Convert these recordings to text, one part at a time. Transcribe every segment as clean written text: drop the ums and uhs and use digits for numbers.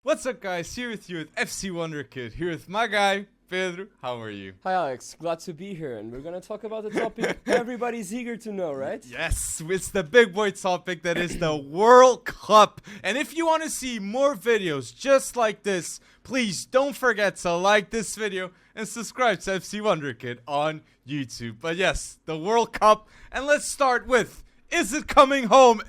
What's up, guys? Here with you with FC Wonderkid. Here with my guy, Pedro. How are you? Hi Alex, glad to be here, and we're gonna talk about the topic everybody's eager to know, right? Yes, it's the big boy topic that is the World Cup. And if you want to see more videos just like this, please don't forget to like this video and subscribe to FC Wonderkid on YouTube. But yes, the World Cup. And let's start with, is it coming home?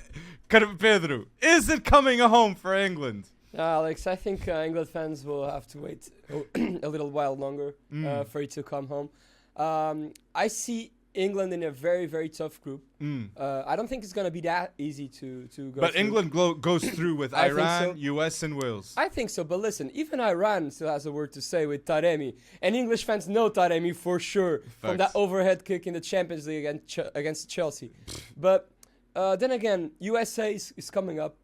Pedro, is it coming home for England? Alex, I think England fans will have to wait a little while longer for it to come home. I see England in a very, very tough group. I don't think it's going to be that easy to go But through. England goes through with I think Iran, so. US, and Wales. I think so, but listen, even Iran still has a word to say with Taremi. And English fans know Taremi for sure from that overhead kick in the Champions League against Chelsea. But then again, USA is coming up.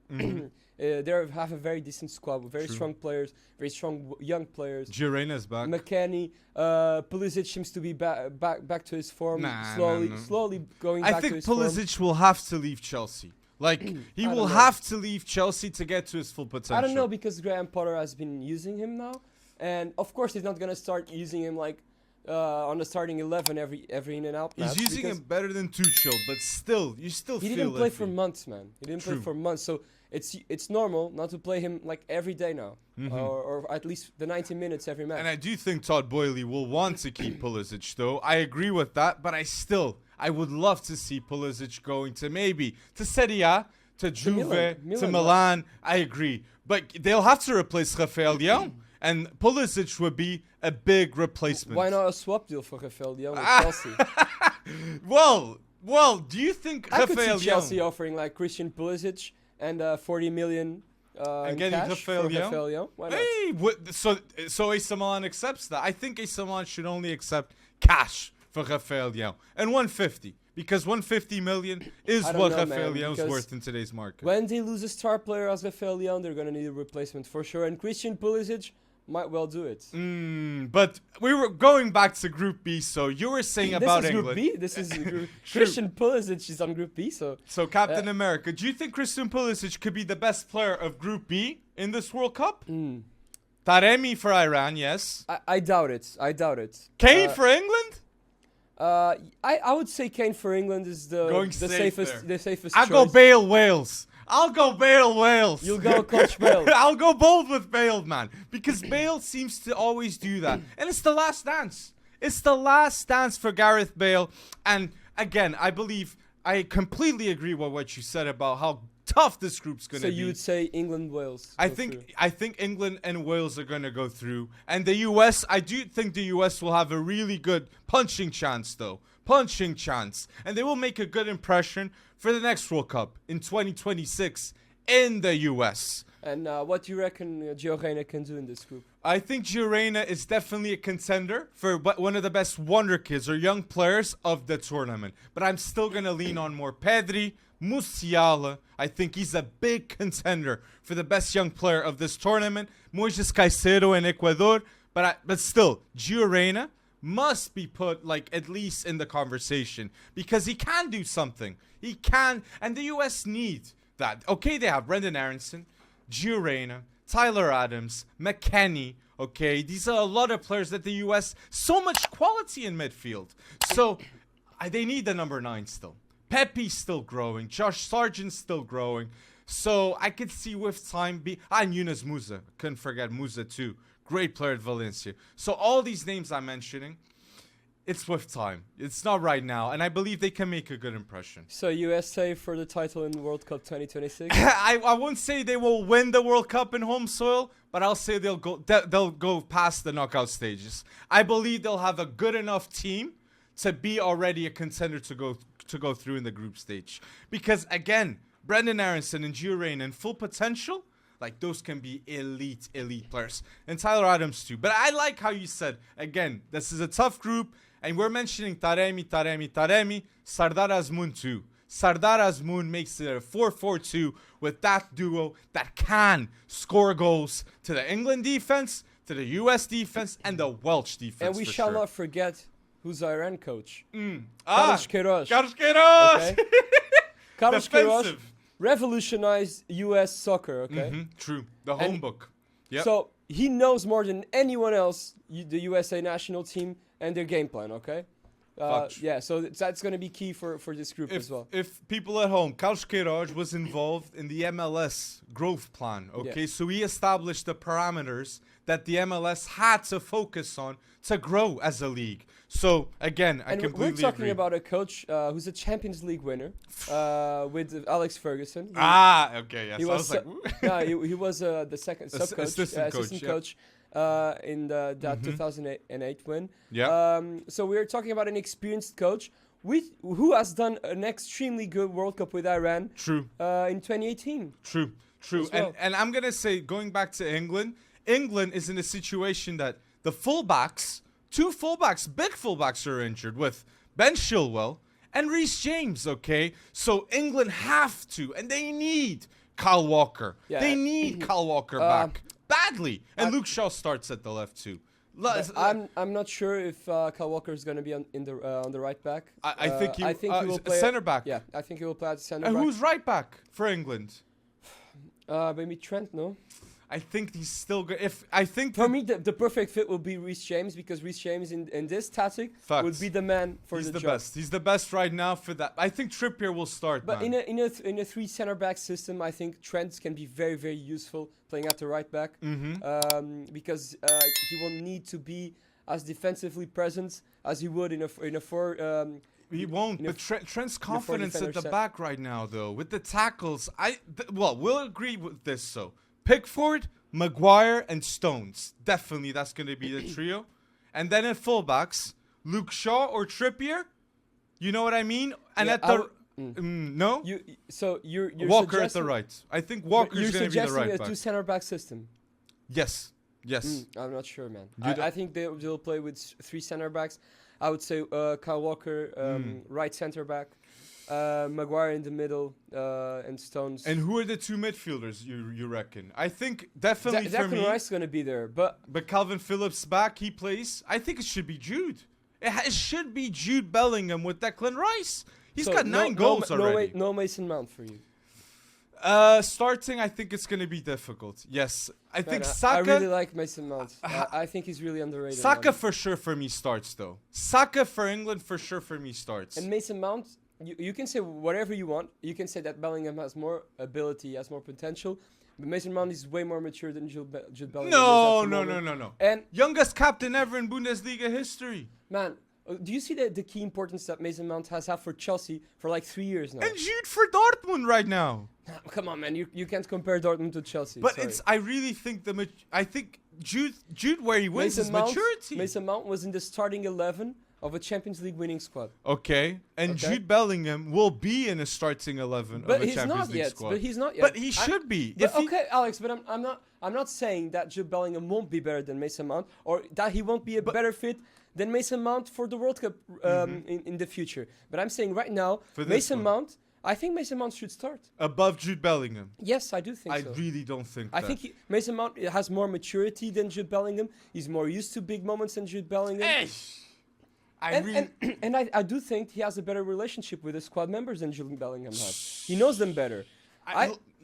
They have a very decent squad with very strong players, very strong young players. Girona's back. McKennie, Pulisic seems to be back to his form, slowly going back to his form. I think Pulisic will have to leave Chelsea. Like, he will have to leave Chelsea to get to his full potential. I don't know, because Graham Potter has been using him now. And, of course, he's not going to start using him, like, on the starting 11 every in and out. He's using him better than Tuchel, but still, you still feel he didn't play for months, man. He didn't play for months, so it's normal not to play him like every day now, or at least the 90 minutes every match. And I do think Todd Boehly will want to keep Pulisic, though. I agree with that, but I would love to see Pulisic going to Serie A, to Juve, to Milan. I agree, but they'll have to replace Rafael Leão. And Pulisic would be a big replacement. Why not a swap deal for Rafael Leão with Chelsea? Well, do you think I Rafael could see Chelsea Leão offering like Christian Pulisic and 40 million and in getting cash for Rafael Leão? Why not? Hey, so AC Milan accepts that. I think AC Milan should only accept cash for Rafael Leão and 150. Because 150 million is what Rafael Leão's worth in today's market. When they lose a star player as Rafael Leão, they're going to need a replacement for sure. And Christian Pulisic might well do it. But we were going back to Group B, so you were saying about England. This is Group B? Christian Pulisic is on Group B, so Captain America, do you think Christian Pulisic could be the best player of Group B in this World Cup? Taremi for Iran, yes. I doubt it. Kane for England? I would say Kane for England is the safest I'll choice. go Bale Wales. You'll go Coach Bale. I'll go bold with Bale, man. Because Bale seems to always do that. And it's the last dance. It's the last dance for Gareth Bale. And again, I completely agree with what you said about how tough this group's going to be. So you would say England, Wales? I think England and Wales are going to go through. And the US, I do think the US will have a really good punching chance, though. And they will make a good impression for the next World Cup in 2026 in the US. And what do you reckon Gio Reyna can do in this group? I think Gio Reyna is definitely a contender for one of the best wonder kids or young players of the tournament. But I'm still going to lean on more Pedri, Musiala. I think he's a big contender for the best young player of this tournament. Moises Caicedo in Ecuador. But still, Gio Reyna must be put at least in the conversation because he can do something. He can, and the US need that. Okay, they have Brendan Aronson, Gio Reyna, Tyler Adams, McKennie. Okay, these are a lot of players that the US, so much quality in midfield. So they need the number 9 still. Pepe's still growing. Josh Sargent's still growing. So I could see with time and Yunus Musa. Couldn't forget Musa too. Great player at Valencia. So all these names I'm mentioning, it's with time. It's not right now. And I believe they can make a good impression. So USA for the title in World Cup 2026? I won't say they will win the World Cup in home soil, but I'll say they'll go past the knockout stages. I believe they'll have a good enough team to be already a contender to go through in the group stage. Because again, Brendan Aronson and Gio Reyna in full potential, those can be elite players. And Tyler Adams too. But I like how you said, again, this is a tough group. And we're mentioning Taremi, Sardar Azmoun too. Sardar Azmoun makes it a 4-4-2 with that duo that can score goals to the England defense, to the US defense, and the Welsh defense. And we shall not forget who's our Iran coach. Carlos Queiroz. Carlos Queiroz! Okay? Carlos Queiroz revolutionized U.S. soccer. Okay. True. The home And- book. Yep. So he knows more than anyone else the USA national team and their game plan. Okay. Facts. Yeah. So that's going to be key for this group as well. If people at home, Carlos Queiroz was involved in the MLS growth plan, okay? Yeah. So he established the parameters that the MLS had to focus on to grow as a league. So, again, I And completely we're talking agree. about a coach who's a Champions League winner with Alex Ferguson. Okay, yes. He I was, was like, he was the second sub-coach, assistant assistant coach, coach in that 2008 win. yeah. So we're talking about an experienced coach who has done an extremely good World Cup with Iran True. in 2018. True. As well. And I'm going to say, going back to England is in a situation that the fullbacks, two fullbacks, big fullbacks are injured with Ben Chilwell and Reece James, okay? So England have to, and they need Kyle Walker. Yeah. They need Kyle Walker back badly. And Luke Shaw starts at the left too. I'm not sure if Kyle Walker is going to be on the right back. I think he will play center back. Yeah, I think he will play at center And back. who's right back for England? Maybe Trent, no? I think he's still good. For me, the perfect fit will be Reece James because Reece James in this tactic Facts. would be the man for He's the job. best. He's the best right now for that. I think Trippier will start. But man. in a three center back system, I think Trent can be very, very useful playing at the right back because he will need to be as defensively present as he would in a four. He won't. But Trent's confidence at the defender set. back right now, though, with the tackles, we'll agree with this. So Pickford, Maguire, and Stones. Definitely, that's going to be the trio. And then at fullbacks, Luke Shaw or Trippier. You know what I mean? And Yeah, at the no, You're Walker at the suggesting- right. I think but Walker's You're going to be the suggesting right a back. two center back system. Yes. I'm not sure, man. You don't- I think they'll play with three center backs. I would say Kyle Walker, right center back, Maguire in the middle, and Stones. And who are the two midfielders you reckon? I think definitely for Declan me. Rice is going to be there, but Calvin Phillips back, he plays. I think it should be Jude. It should be Jude Bellingham with Declan Rice. He's so got 9 goals already. No Mason Mount for you. Starting, I think it's going to be difficult. Yes. I think Man, Saka. I really like Mason Mount. I think he's really underrated. Saka man. for sure for me starts, though. Saka for England for sure for me starts. And Mason Mount, you can say whatever you want. You can say that Bellingham has more ability, has more potential. But Mason Mount is way more mature than Jude Bellingham. No. is at the moment. And And youngest captain ever in Bundesliga history. man, do you see the key importance that Mason Mount has had for Chelsea for like 3 years now? And Jude for Dortmund right now. Come on, man, you can't compare Dortmund to Chelsea. But sorry. I really think I think Jude where he wins is maturity. Mason Mount was in the starting 11 of a Champions League winning squad. Okay, and Okay. Jude Bellingham will be in a starting 11 But of a he's Champions not League yet. squad. But he's not yet. But he should be. But If he- okay, Alex, but I'm not saying that Jude Bellingham won't be better than Mason Mount or that he won't be a better fit than Mason Mount for the World Cup in the future. But I'm saying right now, For this Mason one. Mount, I think Mason Mount should start. above Jude Bellingham, Yes, I do think I so. really don't think. I that. think Mason Mount has more maturity than Jude Bellingham. He's more used to big moments than Jude Bellingham. And I do think he has a better relationship with his squad members than Jude Bellingham has. He knows them better.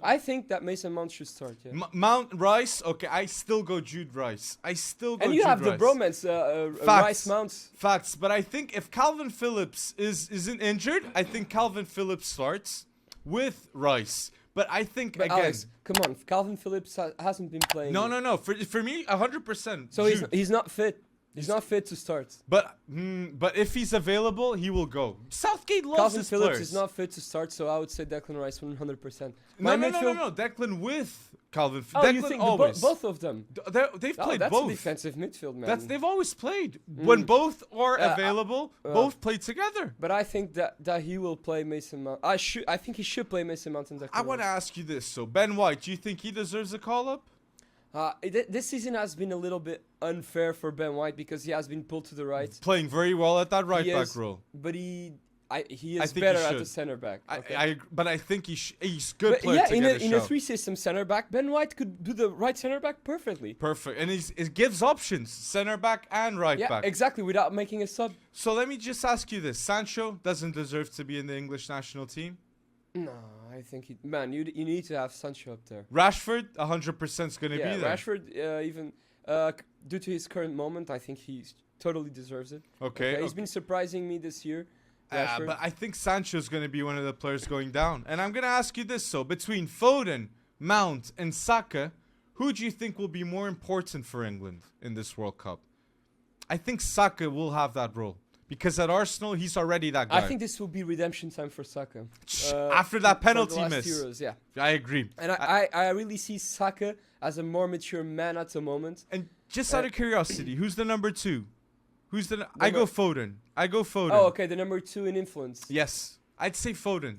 I think that Mason Mount should start. Yeah. Mount Rice. Okay, I still go Jude Rice. I still go. And you Jude have the Rice. bromance, Facts. Rice Mount. Facts, but I think if Calvin Phillips isn't injured, I think Calvin Phillips starts with Rice. But I think But again. Alex, come on, Calvin Phillips hasn't been playing. No. For me, 100%. So Jude. he's not fit. He's not fit to start. But if he's available, he will go. Southgate loves Calvin his Phillips players. is not fit to start, so I would say Declan Rice 100%. No. Declan with Calvin. Oh, Declan you think always. both of them? They've Oh, played that's both. a defensive midfield, man. They've always played. When both are Yeah, available, both play together. But I think that he will play Mason Mount. I think he should play Mason Mount and Declan I want to Rice. ask you this. So Ben White, do you think he deserves a call up? This season has been a little bit unfair for Ben White because he has been pulled to the right. Playing very well at that right He back is- role. But he I is think he better at should. the center back. Okay. But I think he's good But player yeah, to in get a shout. three system center back, Ben White could do the right center back perfectly. Perfect. And it gives options, center back and right Yeah, back. exactly, without making a sub. So let me just ask you this. Sancho doesn't deserve to be in the English national team? No, I think you need to have Sancho up there. Rashford, 100% is going to be there. Rashford, even due to his current moment, I think he totally deserves it. Okay. He's been surprising me this year. But I think Sancho is going to be one of the players going down. And I'm going to ask you this, so between Foden, Mount, and Saka, who do you think will be more important for England in this World Cup? I think Saka will have that role. Because at Arsenal, he's already that guy. I think this will be redemption time for Saka. After that penalty for the last miss. Euros, yeah. I agree. And I really see Saka as a more mature man at the moment. And just out of curiosity, who's the number 2? I go Foden. Oh, okay, the number 2 in influence. Yes. I'd say Foden.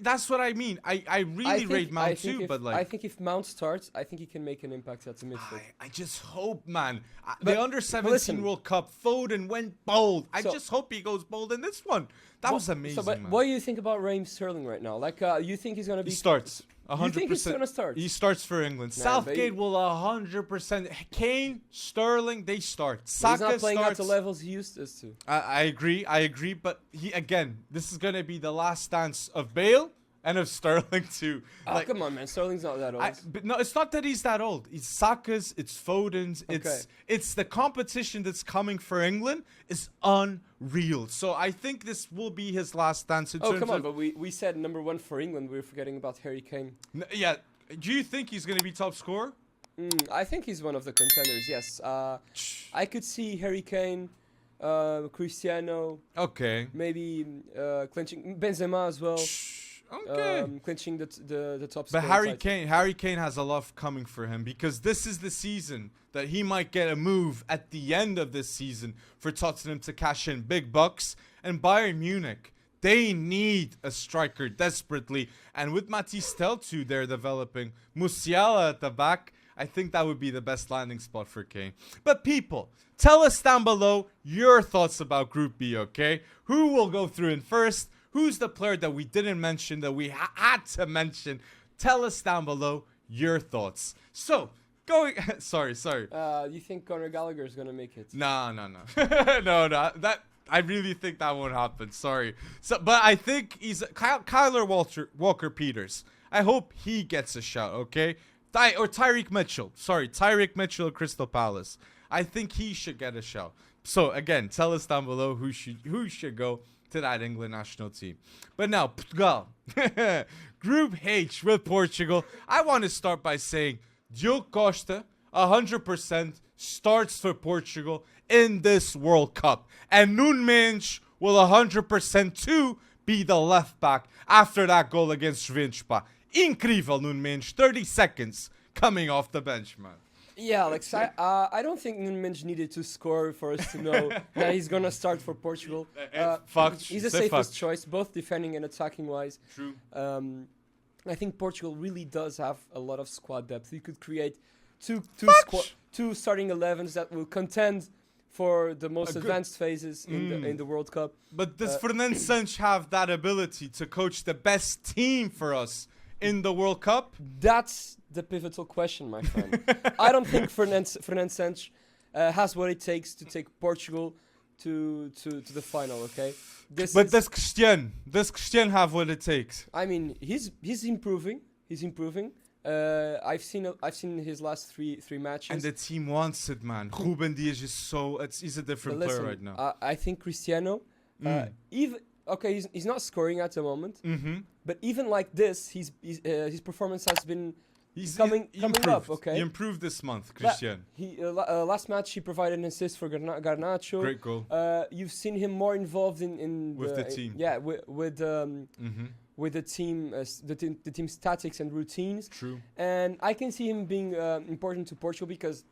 That's what I mean. I really rate Mount too, but like... I think if Mount starts, I think he can make an impact at the midfield. I just hope, man. The Under-17 World Cup, Foden went bold. I just hope he goes bold in this one. That was amazing, man. What do you think about Raheem Sterling right now? Like, you think he's going to be... He starts. 100%. You think he's going to start? He starts for England. Southgate will 100%. Kane, Sterling, they start. Saka he's not playing starts. at the levels he used to. I agree. But this is going to be the last dance of Bale and of Sterling too. Oh, come on, man. Sterling's not that old. But no, it's not that he's that old. It's Saka's, it's Foden's, it's the competition that's coming for England is unreal. So I think this will be his last dance in terms come on, but we said number 1 for England. We were forgetting about Harry Kane. Yeah. Do you think he's going to be top scorer? I think he's one of the contenders, yes. I could see Harry Kane, Cristiano. Okay. Maybe clinching Benzema as well. Okay. Clinching the top But scorer Harry Kane has a lot coming for him because this is the season that he might get a move at the end of this season for Tottenham to cash in big bucks. And Bayern Munich, they need a striker desperately. And with Matisse Teltu they're developing, Musiala at the back, I think that would be the best landing spot for Kane. But people, tell us down below your thoughts about Group B, okay? Who will go through in first? Who's the player that we didn't mention that we had to mention? Tell us down below your thoughts. So, going... sorry. You think Conor Gallagher is going to make it? No. No. I really think that won't happen. Sorry. But I think he's... Kyler Walker-Peters. I hope he gets a shout, okay? Or Tyreek Mitchell. Sorry, Tyreek Mitchell of Crystal Palace. I think he should get a shout. So, again, tell us down below who should go to that England national team. But now, Portugal. Group H with Portugal. I want to start by saying Diogo Costa, 100% starts for Portugal in this World Cup. And Nuno Mendes will 100% too be the left back after that goal against Juventus. Incrível, Nuno Mendes. 30 seconds coming off the bench, man. Yeah, Alex, I don't think Nuno Mendes needed to score for us to know that he's going to start for Portugal. He's the safest choice, both defending and attacking wise. True. I think Portugal really does have a lot of squad depth. You could create two starting 11s that will contend for the most advanced phases in the World Cup. But does Fernando Santos have that ability to coach the best team for us in the World Cup? That's the pivotal question, my friend. I don't think Fernando Santos has what it takes to take Portugal to the final, okay? Does Christian have what it takes? I mean, he's improving. I've seen his last three matches. And the team wants it, man. Ruben Dias is he's a different player right now. I think Cristiano, he's not scoring at the moment. But even like this, his performance has been coming up. Okay, he improved this month, Christian. Last match he provided an assist for Garnacho. Great goal. You've seen him more involved in the team. With the team, the team's tactics and routines. True. And I can see him being important to Portugal because,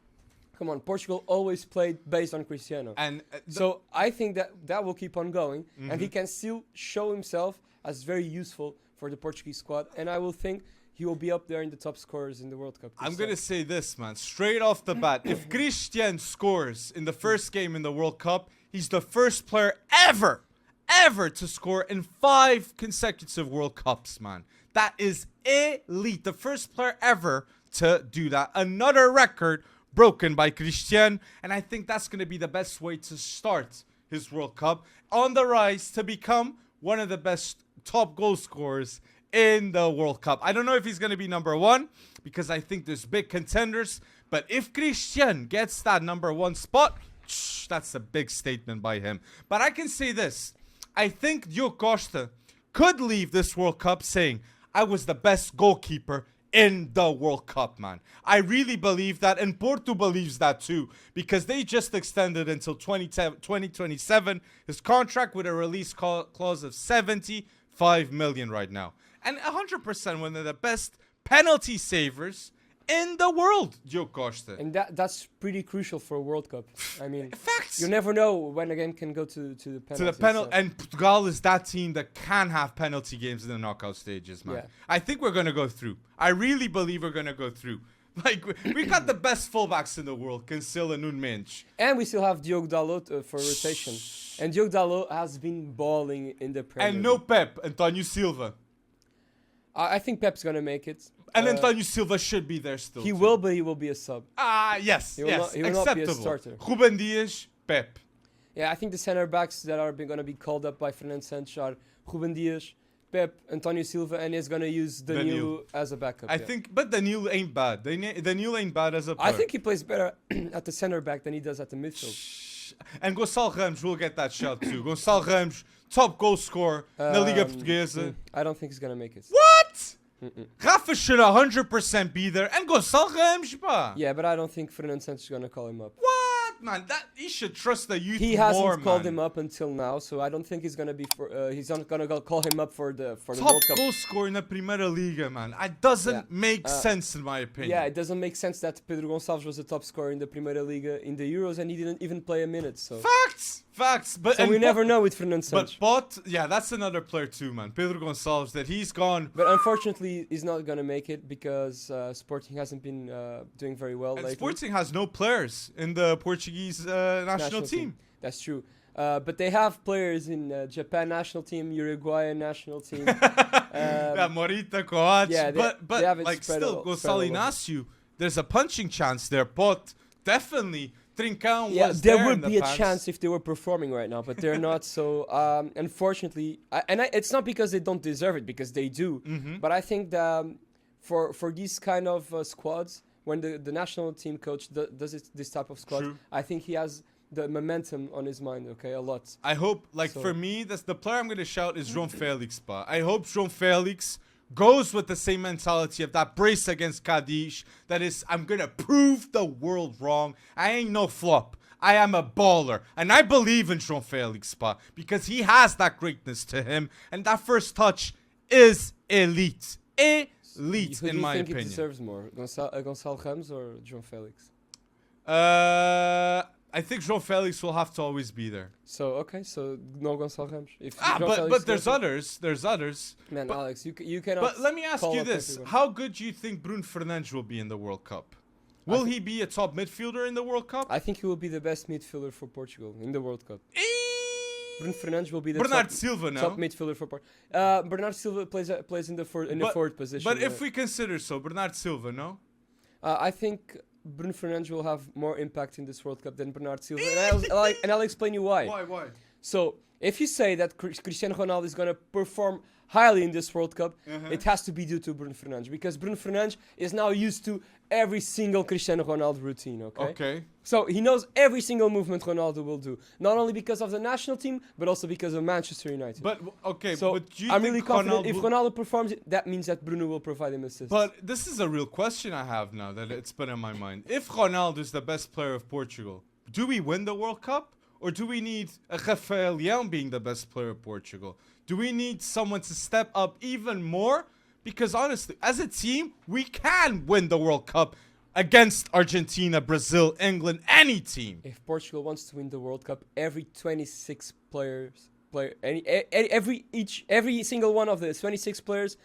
come on, Portugal always played based on Cristiano. And so I think that will keep on going, and he can still show himself as very useful for the Portuguese squad. And I will think he will be up there in the top scorers in the World Cup. I'm going to say this, man, straight off the bat. If Christian scores in the first game in the World Cup, he's the first player ever to score in 5 consecutive World Cups, man. That is elite. The first player ever to do that. Another record broken by Christian. And I think that's going to be the best way to start his World Cup. On the rise to become one of the best top goal scorers in the World Cup. I don't know if he's going to be number one because I think there's big contenders. But if Christian gets that number one spot, that's a big statement by him. But I can say this. I think Diogo Costa could leave this World Cup saying, I was the best goalkeeper in the World Cup, man. I really believe that, and Porto believes that too, because they just extended until 2027 his contract with a release clause of 75 million right now. And 100% one of the best penalty savers in the world, Diogo Costa. And that's pretty crucial for a World Cup. I mean, Facts. you never know when a game can go to the penalty. To the penalty, and Portugal is that team that can have penalty games in the knockout stages, man. Yeah. I think we're gonna go through. I really believe we're gonna go through. Like we got the best fullbacks in the world, Cancelo and Nuno Mendes. And we still have Diogo Dalot for rotation. And Diogo Dalot has been balling in the Premier And no Pep, Antonio Silva. I think Pep's gonna make it. And Antonio Silva should be there still. He too. will, but he will be a sub. Yes, He will yes, not- he will not be a acceptable. starter. Ruben Dias, Pep. Yeah, I think the center backs that are going to be called up by Fernando Santos are Ruben Dias, Pep, Antonio Silva, and he's going to use Danilo as a backup. I think, but Danilo ain't bad. Danilo ain't bad as a player. I think he plays better at the center back than he does at the midfield. And Gonçalo Ramos will get that shot too. Gonçalo Ramos, top goal scorer na Liga Portuguesa. I don't think he's going to make it. What? Rafa should 100% be there. And Gonçalo Ramos, pá. Yeah, but I don't think Fernando Santos is going to call him up. What, man? He should trust the youth He more, hasn't called man. him up until now, so I don't think he's going to be for. He's not going to call him up for the Top World Cup. goal scorer na Primeira Liga, man. It doesn't make sense in my opinion. Yeah, it doesn't make sense that Pedro Gonçalves was the top scorer in the Primeira Liga in the Euros and he didn't even play a minute. So Facts. But so we never know with Fernando Santos. But yeah, that's another player too, man. Pedro Gonçalves, that he's gone. But unfortunately, he's not gonna make it because Sporting hasn't been doing very well And lately. Sporting has no players in the Portuguese national team. That's true. But they have players in Japan national team, Uruguayan national team. Yeah, Morita, Coates. yeah, but they have it like spread still, all- Gonçalo spread all over. Inácio, there's a punching chance there. But definitely, Trincão Yeah, was there there would in the be a past. chance if they were performing right now, but they're not. So unfortunately, it's not because they don't deserve it, because they do. Mm-hmm. But I think that for these kind of squads, when the national team coach does this type of squad, True. I think he has the momentum on his mind. Okay, a lot. I hope, like So- for me, that's the player I'm gonna shout is João Félix. But I hope João Félix goes with the same mentality of that brace against Cadiz. That is, I'm gonna prove the world wrong. I ain't no flop. I am a baller, and I believe in João Félix, because he has that greatness to him, and that first touch is elite. Elite, Who do in you my think he opinion. deserves more, Gonçalo Ramos or João Félix? I think João Félix will have to always be there. So no Gonçalo Ramos. If João Félix But there's goes- others. There's others. Man, but- Alex, you cannot. But let me ask call you up this: everyone. how good do you think Bruno Fernandes will be in the World Cup? Will he be a top midfielder in the World Cup? I think he will be the best midfielder for Portugal in the World Cup. Bruno Fernandes will be the Bernardo top, Silva now. top midfielder for Portugal. Bernardo Silva plays in the forward position. But if we consider so, Bernardo Silva, no? I think Bruno Fernandes will have more impact in this World Cup than Bernardo Silva, and I'll explain you why. Why? So if you say that Cristiano Ronaldo is going to perform highly in this World Cup, it has to be due to Bruno Fernandes, because Bruno Fernandes is now used to every single Cristiano Ronaldo routine, Okay. So he knows every single movement Ronaldo will do, not only because of the national team, but also because of Manchester United. But okay, So but do you I'm think really confident if Ronaldo... Ronaldo performs, that means that Bruno will provide him assists. But this is a real question I have now that it's been in my mind. If Ronaldo is the best player of Portugal, do we win the World Cup? Or do we need a Rafael Leão being the best player of Portugal? Do we need someone to step up even more? Because honestly, as a team, we can win the World Cup against Argentina, Brazil, England, any team. If Portugal wants to win the World Cup, every 26 every single one of the 26 players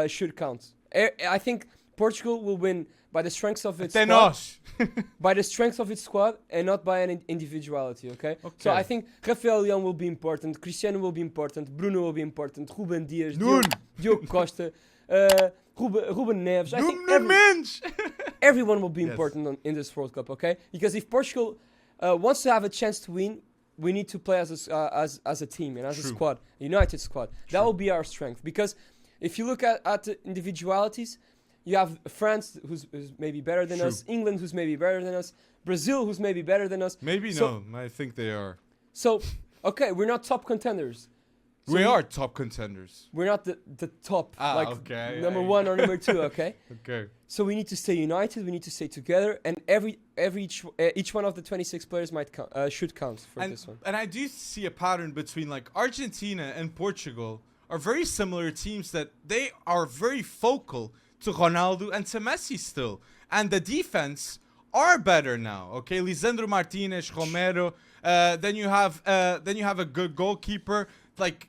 should count. I think Portugal will win by the strength of its Até squad, nós. by the strength of its squad, and not by an individuality. Okay. So I think Rafael Leão will be important, Cristiano will be important, Bruno will be important, Ruben Dias, Diogo Costa, Ruben Neves. I think everyone will be important in this World Cup. Okay, because if Portugal wants to have a chance to win, we need to play as a team and as a squad, a united squad. That will be our strength, because if you look at the individualities, you have France, who's maybe better than True. us, England, who's maybe better than us, Brazil, who's maybe better than us. Maybe So- no. I think they are. So, okay, we're not top contenders. So We are top contenders. We're not the top, Okay. number 1 or number 2, okay? Okay. So we need to stay united. We need to stay together, and each one of the 26 players should count for this one. And I do see a pattern between like Argentina and Portugal are very similar teams that they are very focal to Ronaldo and to Messi still. And the defense are better now. Okay, Lisandro Martinez, Romero. Then you have a good goalkeeper. Like,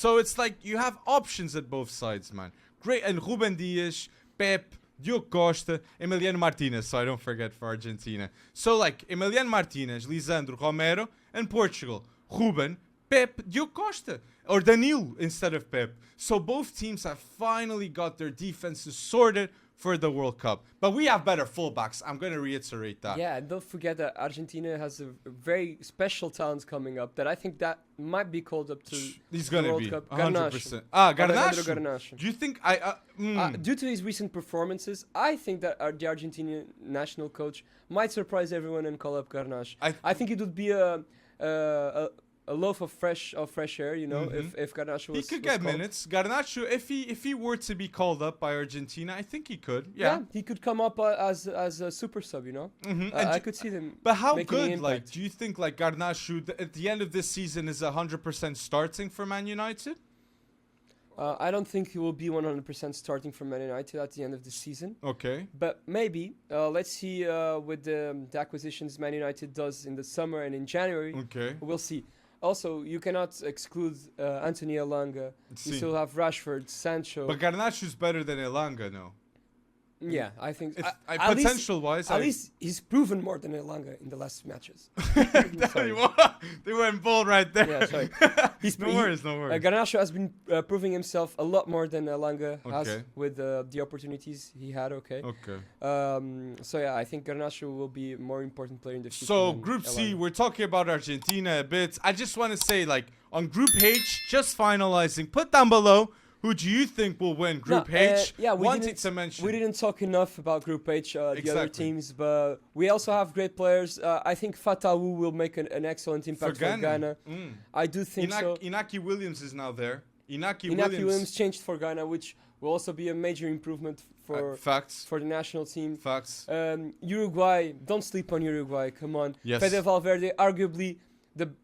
so it's like you have options at both sides, man. Great, and Ruben Dias, Pep, Diogo Costa, Emiliano Martinez, so I don't forget for Argentina. So like Emiliano Martinez, Lisandro, Romero, and Portugal, Ruben, Pep, Diogo Costa, or Danilo instead of Pep. So both teams have finally got their defenses sorted for the World Cup. But we have better fullbacks. I'm going to reiterate that. Yeah, and don't forget that Argentina has a very special talent coming up that I think that might be called up to He's the going to World be Cup. 100%. Alejandro Garnacho. Garnacho. Do you think Due to his recent performances, I think that the Argentinian national coach might surprise everyone and call up Garnacho. I think it would be a loaf of fresh air, you know, if Garnacho was. He could was get called. minutes. Garnacho, if he were to be called up by Argentina, I think he could. Yeah. He could come up as a super sub, you know. I could see them. But how making an good? Like, impact. do you think like Garnacho at the end of this season is 100% starting for Man United? I don't think he will be 100% starting for Man United at the end of the season. Okay. But maybe. Let's see with the acquisitions Man United does in the summer and in January. Okay. We'll see. Also, you cannot exclude Anthony Elanga. You See. still have Rashford, Sancho. But Garnacho's better than Elanga, no? Yeah, I think. Potential-wise, At least he's proven more than Elanga in the last matches. they went bold right there. Yeah, sorry. No worries. Garnacho has been proving himself a lot more than Elanga has Okay. with the opportunities he had. Okay. So yeah, I think Garnacho will be a more important player in the future. So than Group C, Elanga. we're talking about Argentina a bit. I just want to say, like, on Group H, just finalizing, put down below who do you think will win Group H. Yeah, Wanted to mention. we didn't talk enough about Group H, the other Exactly. teams, but we also have great players. I think Fatawu will make an excellent impact for Ghana. I do think so. Inaki Williams is now there. Inaki Inaki Williams changed for Ghana, which will also be a major improvement for facts. for the national team. Facts. Uruguay, don't sleep on Uruguay. Come on, Yes. Fede Valverde, arguably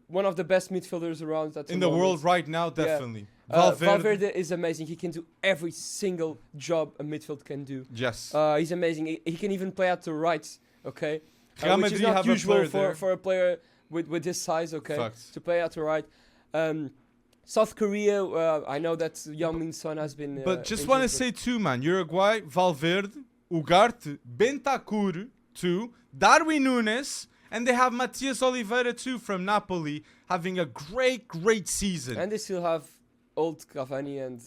one of the best midfielders around at the In the moment. world right now, definitely. Valverde is amazing. He can do every single job a midfield can do. Yes. He's amazing. He can even play at the right. Okay, Real which is Madrid not have a usual player there. for a player with this size. Okay, Facts. to play at the right. South Korea. I know that Young Min Son has been. But just want to say too, man. Uruguay, Valverde, Ugarte, Bentancur too, Darwin Nunes, and they have Matias Oliveira too from Napoli having a great season. and they still have old Cavani and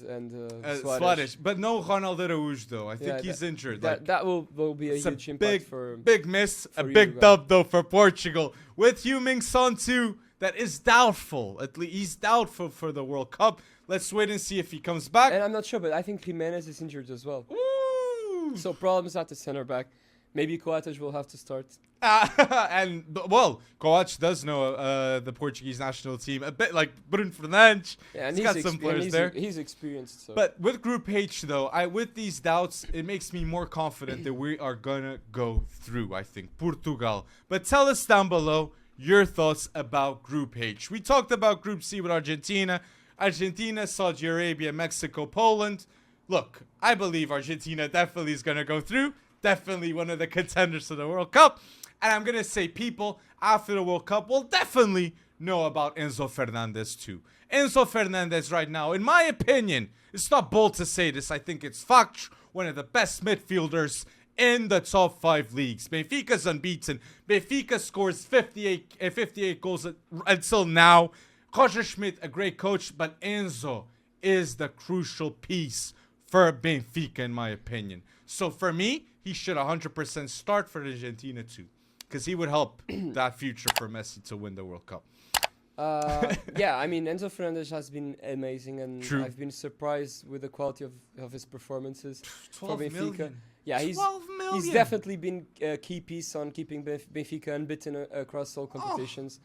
Suarez. Suarez, but no Ronaldo Araújo though. I think Yeah, he's injured. That will be a it's a huge impact for. big miss, a for big Uruguay. dub though for Portugal with Heung-min Son too. That is doubtful. At least he's doubtful for the World Cup. Let's wait and see if he comes back. And I'm not sure, but I think Jimenez is injured as well. Ooh. So problems at the center back. Maybe Coates will have to start. Coates does know the Portuguese national team a bit, like Bruno Fernandes. Yeah, and He's got some players there. He's experienced. So. But with Group H, though, with these doubts, it makes me more confident that we are gonna go through. I think Portugal. But tell us down below your thoughts about Group H. We talked about Group C with Argentina, Saudi Arabia, Mexico, Poland. Look, I believe Argentina definitely is gonna go through. Definitely one of the contenders to the World Cup. And I'm going to say people after the World Cup will definitely know about Enzo Fernandez too. Enzo Fernandez right now, in my opinion, it's not bold to say this, I think it's fact, one of the best midfielders in the top 5 leagues. Benfica's unbeaten. Benfica scores 58 goals until now. Roger Schmidt, a great coach, but Enzo is the crucial piece for Benfica, in my opinion. So for me, he should 100% start for Argentina too, because he would help that future for Messi to win the World Cup. Yeah, I mean, Enzo Fernandez has been amazing, and True. I've been surprised with the quality of his performances for 12 Benfica. million. Yeah, 12 million. he's definitely been a key piece on keeping Benfica unbeaten across all competitions.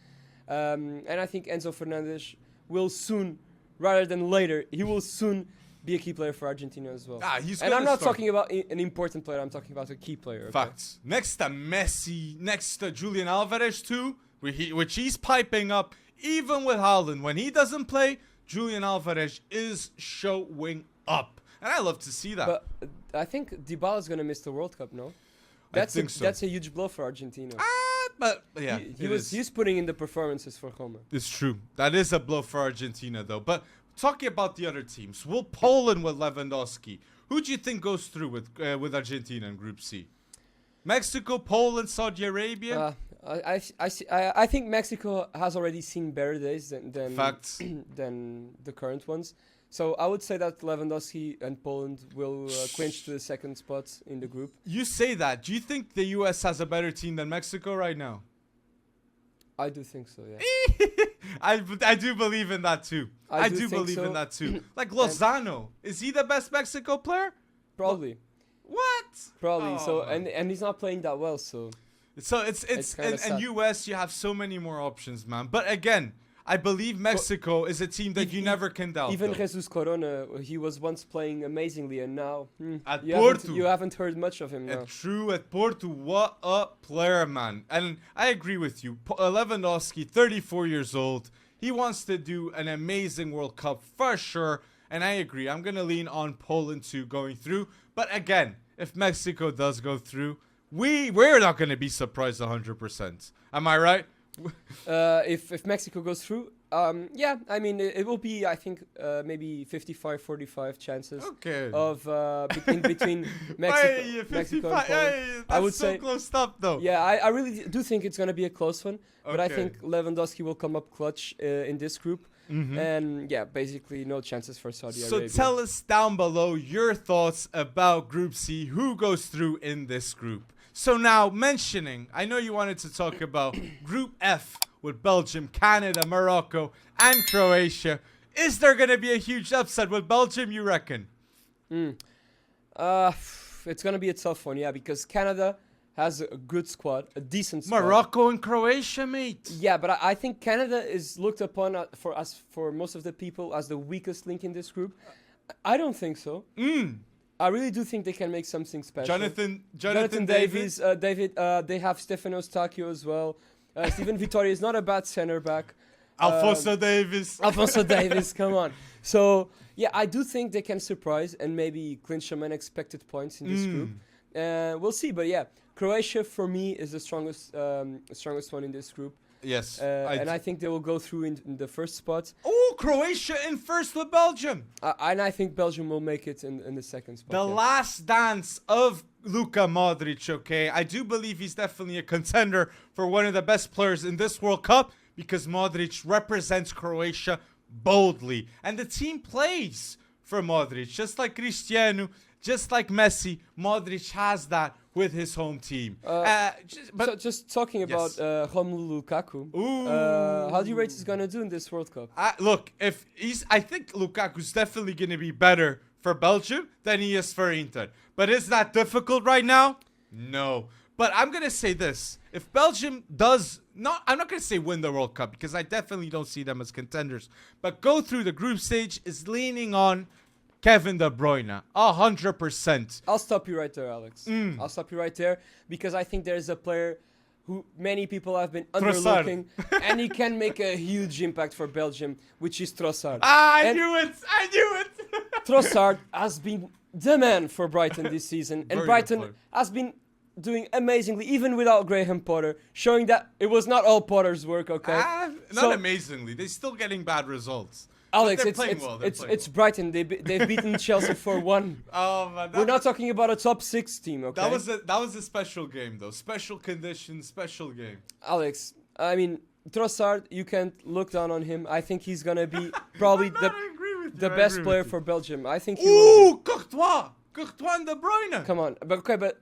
And I think Enzo Fernandez will soon, rather than later, he will soon be a key player for Argentina as well. He's And gonna I'm not start. talking about an important player, I'm talking about a key player. Okay? Facts. Next to Messi, next to Julian Alvarez too, which he's piping up. Even with Haaland, when he doesn't play, Julian Alvarez is showing up. And I love to see that. But I think Dybala's going to miss the World Cup, no? I think so. That's a huge blow for Argentina. But yeah, He's putting in the performances for Roma. It's true. That is a blow for Argentina, though. But talking about the other teams, will Poland with Lewandowski? Who do you think goes through with Argentina in Group C? Mexico, Poland, Saudi Arabia. I think Mexico has already seen better days than Facts. than the current ones. So I would say that Lewandowski and Poland will clinch to the second spot in the group. You say that. Do you think the U.S. has a better team than Mexico right now? I do think so, yeah. I do believe in that too. I do think believe so. in that too. Like Lozano, is he the best Mexico player? Probably. What? Probably. So Oh. and he's not playing that well, so So it's kinda and sad. US you have so many more options, man. But again, I believe Mexico is a team that you never can doubt. even though. Jesus Corona, he was once playing amazingly, and now At you Porto. you haven't heard much of him now. True at Porto, what a player, man. And I agree with you. Lewandowski, 34 years old. He wants to do an amazing World Cup for sure. And I agree. I'm going to lean on Poland too going through. But again, if Mexico does go through, we're not going to be surprised 100%. Am I right? If Mexico goes through, yeah, I mean it will be, I think, maybe 55-45 chances Okay. of between Hey, Mexico 55. and Poland. Hey, that's I would so say close up though. Yeah, I really do think it's gonna be a close one, but I Okay. think Lewandowski will come up clutch in this group, Mhm. and yeah, basically no chances for Saudi So Arabia. tell us down below your thoughts about Group C, who goes through in this group. So now mentioning, I know you wanted to talk about Group F with Belgium, Canada, Morocco, and Croatia. Is there going to be a huge upset with Belgium, you reckon? It's gonna be a tough one, yeah, because Canada has a good squad, a decent squad. Morocco and Croatia, mate. Yeah, but I think Canada is looked upon for most of the people as the weakest link in this group. I don't think so. I really do think they can make something special. Jonathan Davis. David. They have Stefanos Takio as well. Steven Vittoria is not a bad center back. Alfonso Davis. Alfonso Davis, come on. So yeah, I do think they can surprise and maybe clinch some unexpected points in this group. We'll see, but yeah, Croatia for me is the strongest one in this group. Yes. And I think they will go through in the first spot. Oh, Croatia in first with Belgium. And I think Belgium will make it in the second spot. The last dance of Luka Modric, okay? I do believe he's definitely a contender for one of the best players in this World Cup because Modric represents Croatia boldly. And the team plays for Modric. Just like Cristiano, just like Messi, Modric has that with his home team. So just talking about Romelu Lukaku, how do you rate he's gonna do in this World Cup? Look, I think Lukaku's definitely going to be better for Belgium than he is for Inter. But is that difficult right now? No. But I'm going to say this. If Belgium does not, I'm not going to say win the World Cup because I definitely don't see them as contenders. But go through the group stage is leaning on Kevin De Bruyne, 100%. I'll stop you right there, Alex. I'll stop you right there because I think there's a player who many people have been underlooking, and he can make a huge impact for Belgium, which is Trossard. I knew it! Trossard has been the man for Brighton this season, and Very good Brighton player. has been doing amazingly, even without Graham Potter, showing that it was not all Potter's work, okay? Not amazingly. They're still getting bad results. Alex, But they're playing well. it's Brighton. They've beaten Chelsea 4-1. Oh man, We're not talking about a top 6 team, okay? that was a special game though. Special conditions, special game. Alex, I mean, Trossard, you can't look down on him. I think he's gonna be probably the best player for Belgium. I think he will. Ooh, Courtois and De Bruyne. Come on, but okay, but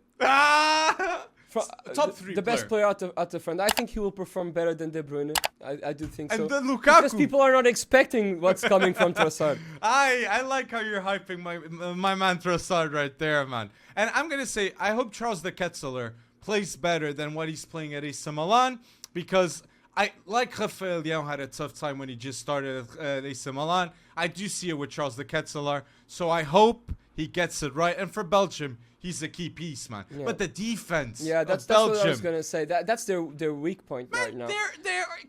top three the best player at the front. I think he will perform better than De Bruyne. I do think so. And then Lukaku. Because people are not expecting what's coming from Trossard. I like how you're hyping my man Trossard right there, man. And I'm going to say, I hope Charles de Ketelaere plays better than what he's playing at AC Milan, because I like Rafael Leão had a tough time when he just started at AC Milan. I do see it with Charles de Ketelaere, so I hope he gets it right. And for Belgium, he's a key piece, man. Yeah. But the defense, that's Belgium, what I was gonna say. That's their weak point, man, right now.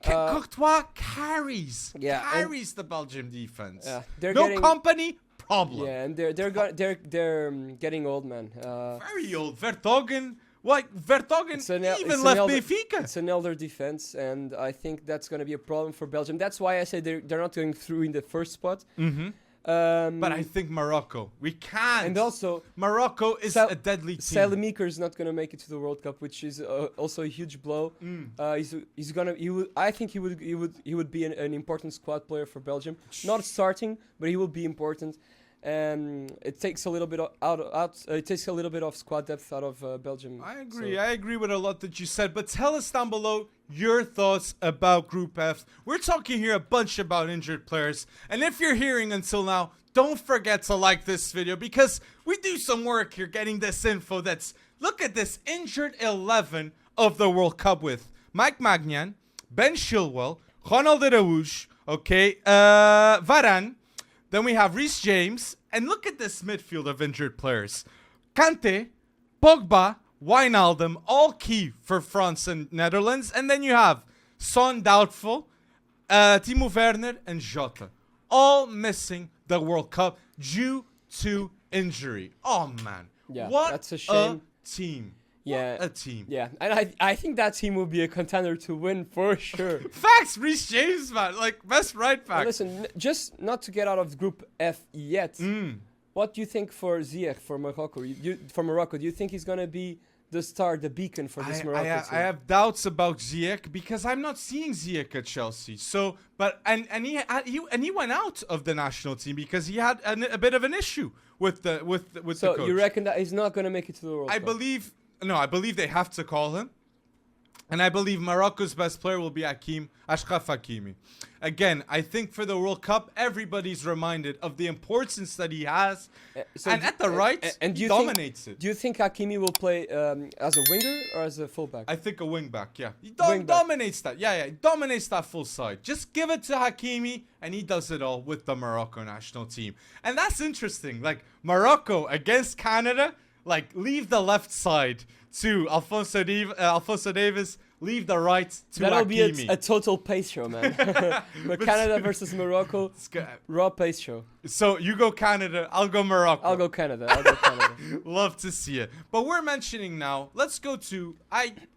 Courtois carries the Belgium defense. They're company. Problem. Yeah, and they're getting old, man. Very old. Vertonghen. Vertonghen even left Benfica. It's an elder defense, and I think that's going to be a problem for Belgium. That's why I say they're not going through in the first spot. Mm-hmm. But I think Morocco. We can't. And also, Morocco is a deadly team. Salamaker is not going to make it to the World Cup, which is also a huge blow. I think he would be an important squad player for Belgium. Not starting, but he will be important. It takes a little bit of squad depth out of Belgium. I agree. I agree with a lot that you said. But tell us down below your thoughts about Group F. We're talking here a bunch about injured players. And if you're hearing until now, don't forget to like this video, because we do some work here getting this info. Look at this injured 11 of the World Cup with Mike Maignan, Ben Chilwell, Ronald Araújo, Varane. Then we have Reece James. And look at this midfield of injured players. Kante, Pogba, Wijnaldum, all key for France and Netherlands. And then you have Son doubtful, Timo Werner, and Jota. All missing the World Cup due to injury. Oh, man. Yeah, what that's a shame. Team. Yeah, what a team. Yeah, and I think that team will be a contender to win for sure. Facts, Reece James, man, like best right back. Listen, just not to get out of Group F yet. What do you think for Ziyech for Morocco? Do you think he's gonna be the star, the beacon for this Morocco team? I have doubts about Ziyech because I'm not seeing Ziyech at Chelsea. So, but and he went out of the national team because he had a bit of an issue with the coach. So you reckon that he's not gonna make it to the World Cup? I believe they have to call him. And I believe Morocco's best player will be Achraf Hakimi. Again, I think for the World Cup, everybody's reminded of the importance that he has. And at the right, he dominates it. Do you think Hakimi will play as a winger or as a fullback? I think a wingback, yeah. He dominates that. Yeah, he dominates that full side. Just give it to Hakimi, and he does it all with the Morocco national team. And that's interesting. Like, Morocco against Canada, like, leave the left side to Alphonso Davies, leave the right to That'll Hakimi. Be a total pace show, man. But Canada versus Morocco, raw pace show. So you go Canada, I'll go Morocco. I'll go Canada. Love to see it. But we're mentioning now, let's go to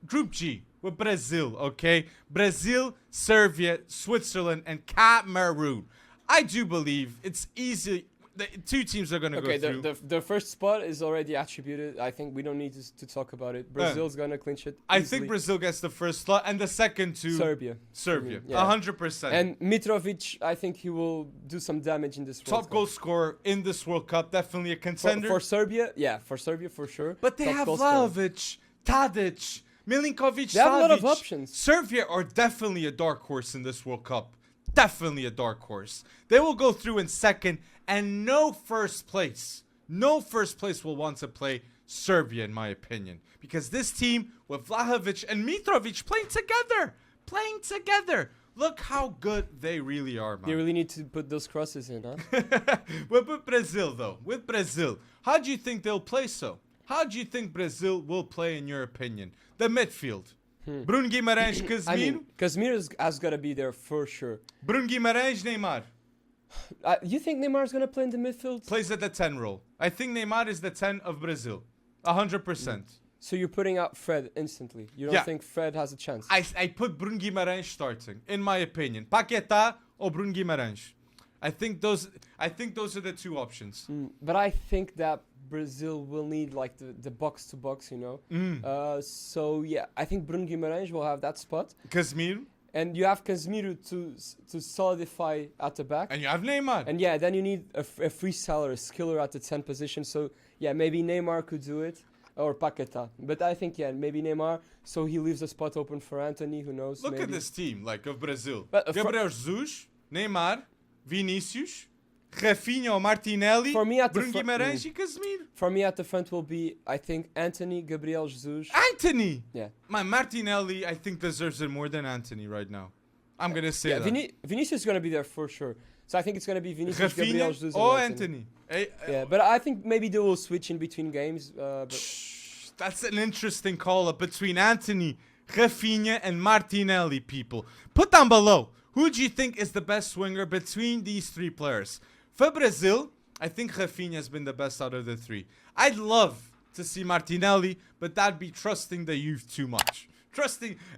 Group G with Brazil, okay? Brazil, Serbia, Switzerland, and Cameroon. I do believe it's easy. The two teams are going to go through. Okay, the first spot is already attributed. I think we don't need to talk about it. Brazil's going to clinch it easily. I think Brazil gets the first slot, and the second to Serbia. 100%. And Mitrovic, I think he will do some damage in this World Cup. Top goal scorer in this World Cup, definitely a contender. For Serbia, for sure. But they have Vlahovic, Tadic, Milinkovic, They have a lot of options. Serbia are definitely a dark horse in this World Cup. Definitely a dark horse. They will go through in second, and no first place will want to play Serbia, in my opinion. Because this team with Vlahovic and Mitrovic playing together. Look how good they really are, man. They really need to put those crosses in, huh? With Brazil, though. With Brazil, how do you think they'll play so? How do you think Brazil will play, in your opinion? The midfield. Bruno Guimarães, Casemiro. Casemiro has got to be there for sure. Bruno Guimarães, Neymar. You think Neymar is going to play in the midfield? Plays at the 10 role. I think Neymar is the 10 of Brazil. 100%. So you're putting out Fred instantly. You don't think Fred has a chance? I put Bruno Guimarães starting, in my opinion. Paquetá or Bruno Guimarães. I think those are the two options. But I think that Brazil will need like the box to box, you know. So yeah, I think Bruno Guimarães will have that spot. Casemiro. And you have Casemiro to solidify at the back. And you have Neymar. And yeah, then you need a freestyler, a skiller at the 10 position. So yeah, maybe Neymar could do it. or Paquetá. But I think, maybe Neymar, so he leaves a spot open for Anthony, who knows, Look maybe. at this team, like, of Brazil. But, Gabriel Jesus, Neymar, Vinicius, Rafinha or Martinelli, For me, at the Bruno front- Guimarães e Casemiro. For me, at the front will be, I think, Anthony, Gabriel Jesus. Anthony! Yeah. Martinelli, I think, deserves it more than Anthony right now. I'm going to say that. Vinicius is going to be there for sure. So I think it's going to be Vinicius, Gabriel Rafinha Jesus, or and Anthony. Anthony. Yeah, but I think maybe they will switch in between games. But That's an interesting call-up between Anthony, Rafinha, and Martinelli, people. Put down below, who do you think is the best swinger between these three players? For Brazil, I think Rafinha has been the best out of the three. I'd love to see Martinelli, but that'd be trusting the youth too much.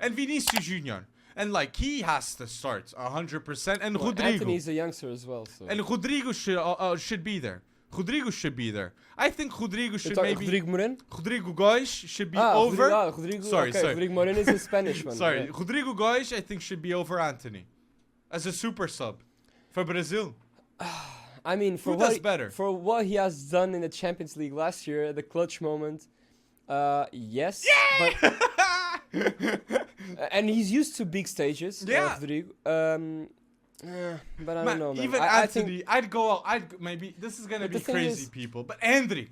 And Vinicius Junior. And like, he has to start 100%. And well, Rodrigo. Anthony's a youngster as well. So. And Rodrigo should be there. Rodrigo should be there. I think Rodrigo should maybe... Rodrigo Moreno? Rodrigo Goes should be over. Rodrigo, Sorry. Rodrigo Moreno is a Spanish one. Sorry, Yeah. Rodrigo Goes I think should be over Anthony. As a super sub. For Brazil. I mean, Who does better? For what he has done in the Champions League last year, the clutch moment, yes. Yeah! But, and he's used to big stages, Yeah. Rodrigo. But I don't know, man. Even I Anthony, think, I'd go out. Maybe this is gonna But be the thing crazy, is- people. But Endrick,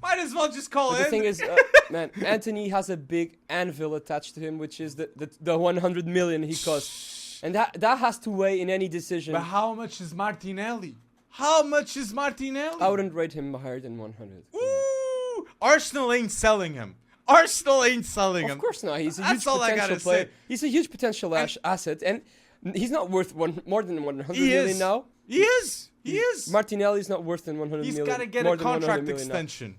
might as well just call but the Endrick. thing is, man, Anthony has a big anvil attached to him, which is the 100 million he costs. And that has to weigh in any decision. But how much is Martinelli? How much is Martinelli? I wouldn't rate him higher than 100. Ooh, Arsenal ain't selling him. Arsenal ain't selling him. Of course not. He's a That's huge all I potential gotta player. say. He's a huge potential asset, and he's not worth more than 100 He million is. now. He is. He is. Martinelli is not worth than 100 He's million. got to get more a than 100 contract million now. extension.